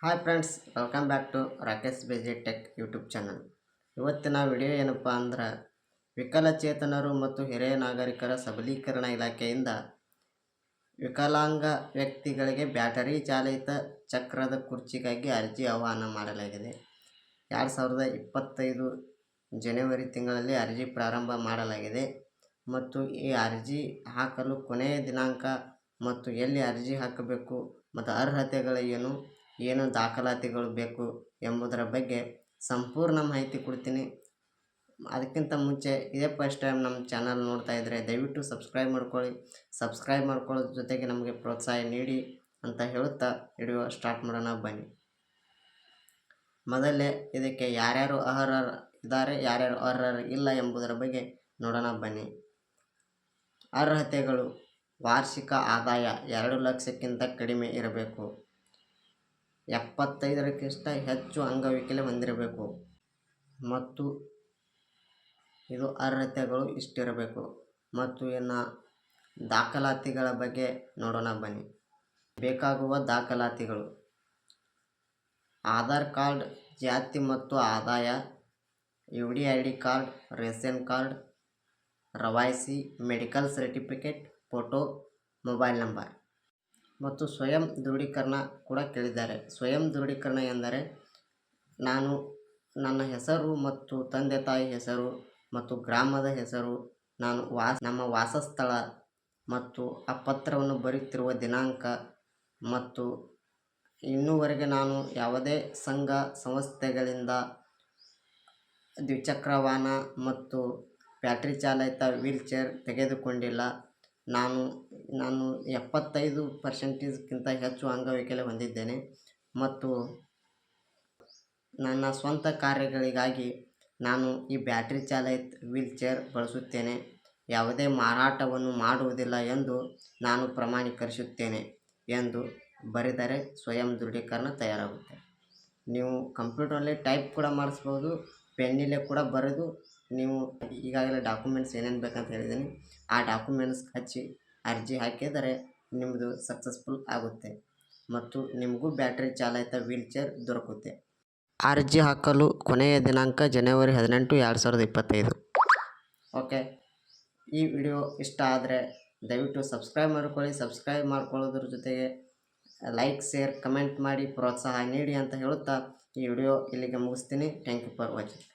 Hi friends, welcome back to Rakesh ಬೇಜೆ tech YouTube channel. ಇವತ್ತಿನ video ಏನಪ್ಪ ಅಂದ್ರೆ, ವಿಕಲಚೇತನರು ಮತ್ತು ಹಿರಿಯ ನಾಗರಿಕರ ಸಬಲೀಕರಣ ಇಲಾಖೆಯಿಂದ ವಿಕಲಾಂಗ ವ್ಯಕ್ತಿಗಳಿಗೆ ಬ್ಯಾಟರಿ ಚಾಲಿತ ಚಕ್ರದ ಕುರ್ಚಿಗಾಗಿ ಅರ್ಜಿ ಆಹ್ವಾನ ಮಾಡಲಾಗಿದೆ. 2025 ಜನವರಿ ತಿಂಗಳಲ್ಲಿ ಅರ್ಜಿ ಪ್ರಾರಂಭ ಮಾಡಲಾಗಿದೆ ಮತ್ತು ಈ ಅರ್ಜಿ ಹಾಕಲು ಕೊನೆಯ ದಿನಾಂಕ ಮತ್ತು ಎಲ್ಲಿ ಅರ್ಜಿ ಹಾಕಬೇಕು ಮತ್ತು ಅರ್ಹತೆಗಳು ಏನು ದಾಖಲಾತಿಗಳು ಬೇಕು ಎಂಬುದರ ಬಗ್ಗೆ ಸಂಪೂರ್ಣ ಮಾಹಿತಿ ಕೊಡ್ತೀನಿ. ಅದಕ್ಕಿಂತ ಮುಂಚೆ ಇದೇ ಫಸ್ಟ್ ಟೈಮ್ ನಮ್ಮ ಚಾನಲ್ ನೋಡ್ತಾ ಇದ್ದರೆ ದಯವಿಟ್ಟು ಸಬ್ಸ್ಕ್ರೈಬ್ ಮಾಡ್ಕೊಳ್ಳಿ. ಸಬ್ಸ್ಕ್ರೈಬ್ ಮಾಡ್ಕೊಳ್ಳೋದ್ರ ಜೊತೆಗೆ ನಮಗೆ ಪ್ರೋತ್ಸಾಹ ನೀಡಿ ಅಂತ ಹೇಳುತ್ತಾ ವಿಡಿಯೋ ಸ್ಟಾರ್ಟ್ ಮಾಡೋಣ ಬನ್ನಿ. ಮೊದಲೇ ಇದಕ್ಕೆ ಯಾರ್ಯಾರು ಅರ್ಹರು ಇದ್ದಾರೆ, ಯಾರ್ಯಾರು ಅರ್ಹರು ಇಲ್ಲ ಎಂಬುದರ ಬಗ್ಗೆ ನೋಡೋಣ ಬನ್ನಿ. ಅರ್ಹತೆಗಳು: ವಾರ್ಷಿಕ ಆದಾಯ 2 ಲಕ್ಷಕ್ಕಿಂತ ಕಡಿಮೆ ಇರಬೇಕು, 75ಕ್ಕಿಂತ ಹೆಚ್ಚು ಅಂಗವಿಕಲ ಹೊಂದಿರಬೇಕು ಮತ್ತು ಇದು ಅರ್ಹತೆಗಳು ಇಷ್ಟಿರಬೇಕು. ಮತ್ತು ಇನ್ನು ದಾಖಲಾತಿಗಳ ಬಗ್ಗೆ ನೋಡೋಣ ಬನ್ನಿ. ಬೇಕಾಗುವ ದಾಖಲಾತಿಗಳು: ಆಧಾರ್ ಕಾರ್ಡ್, ಜಾತಿ ಮತ್ತು ಆದಾಯ, UDID ಕಾರ್ಡ್, ರೇಷನ್ ಕಾರ್ಡ್, ರವಾಯಿಸಿ, medical certificate, photo, mobile number ಮತ್ತು ಸ್ವಯಂ ದೃಢೀಕರಣ ಕೂಡ ಕೇಳಿದ್ದಾರೆ. ಸ್ವಯಂ ದೃಢೀಕರಣ ಎಂದರೆ ನಾನು ನನ್ನ ಹೆಸರು ಮತ್ತು ತಂದೆ ತಾಯಿ ಹೆಸರು ಮತ್ತು ಗ್ರಾಮದ ಹೆಸರು, ನಮ್ಮ ವಾಸಸ್ಥಳ ಮತ್ತು ಆ ಪತ್ರವನ್ನು ಬರೆಯುತ್ತಿರುವ ದಿನಾಂಕ ಮತ್ತು ಇನ್ನೂವರೆಗೆ ನಾನು ಯಾವುದೇ ಸಂಘ ಸಂಸ್ಥೆಗಳಿಂದ ದ್ವಿಚಕ್ರ ವಾಹನ ಮತ್ತು ಬ್ಯಾಟ್ರಿ ಚಾಲಿತ ವೀಲ್ಚೇರ್ ತೆಗೆದುಕೊಂಡಿಲ್ಲ. ನಾನು 75%ಕ್ಕಿಂತ ಹೆಚ್ಚು ಅಂಗವಿಕಲ ಹೊಂದಿದ್ದೇನೆ ಮತ್ತು ನನ್ನ ಸ್ವಂತ ಕಾರ್ಯಗಳಿಗಾಗಿ ನಾನು ಈ ಬ್ಯಾಟ್ರಿ ಚಾಲಿತ ವೀಲ್ಚೇರ್ ಬಳಸುತ್ತೇನೆ. ಯಾವುದೇ ಮಾರಾಟವನ್ನು ಮಾಡುವುದಿಲ್ಲ ಎಂದು ನಾನು ಪ್ರಮಾಣೀಕರಿಸುತ್ತೇನೆ ಎಂದು ಬರೆದರೆ ಸ್ವಯಂ ದೃಢೀಕರಣ ತಯಾರಾಗುತ್ತೆ. ನೀವು ಕಂಪ್ಯೂಟರಲ್ಲಿ ಟೈಪ್ ಕೂಡ ಮಾಡಿಸ್ಬೋದು, ಪೆನ್ನಲ್ಲೇ ಕೂಡ ಬರೆದು ನೀವು ಈಗಾಗಲೇ ಡಾಕ್ಯುಮೆಂಟ್ಸ್ ಏನೇನು ಬೇಕಂತ ಹೇಳಿದ್ದೀನಿ ಆ ಡಾಕ್ಯುಮೆಂಟ್ಸ್ ಹಚ್ಚಿ ಅರ್ಜಿ ಹಾಕಿದರೆ ನಿಮ್ಮದು ಸಕ್ಸಸ್ಫುಲ್ ಆಗುತ್ತೆ ಮತ್ತು ನಿಮಗೂ ಬ್ಯಾಟ್ರಿ ಚಾಲಿತ ವೀಲ್ಚೇರ್ ದೊರಕುತ್ತೆ. ಅರ್ಜಿ ಹಾಕಲು ಕೊನೆಯ ದಿನಾಂಕ ಜನವರಿ 18, 2025. ಓಕೆ, ಈ ವಿಡಿಯೋ ಇಷ್ಟ ಆದರೆ ದಯವಿಟ್ಟು ಸಬ್ಸ್ಕ್ರೈಬ್ ಮಾಡ್ಕೊಳ್ಳಿ. ಸಬ್ಸ್ಕ್ರೈಬ್ ಮಾಡ್ಕೊಳ್ಳೋದ್ರ ಜೊತೆಗೆ ಲೈಕ್, ಶೇರ್, ಕಮೆಂಟ್ ಮಾಡಿ ಪ್ರೋತ್ಸಾಹ ನೀಡಿ ಅಂತ ಹೇಳುತ್ತಾ ಈ ವಿಡಿಯೋ ಇಲ್ಲಿಗೆ ಮುಗಿಸ್ತೀನಿ. Thank you for watching.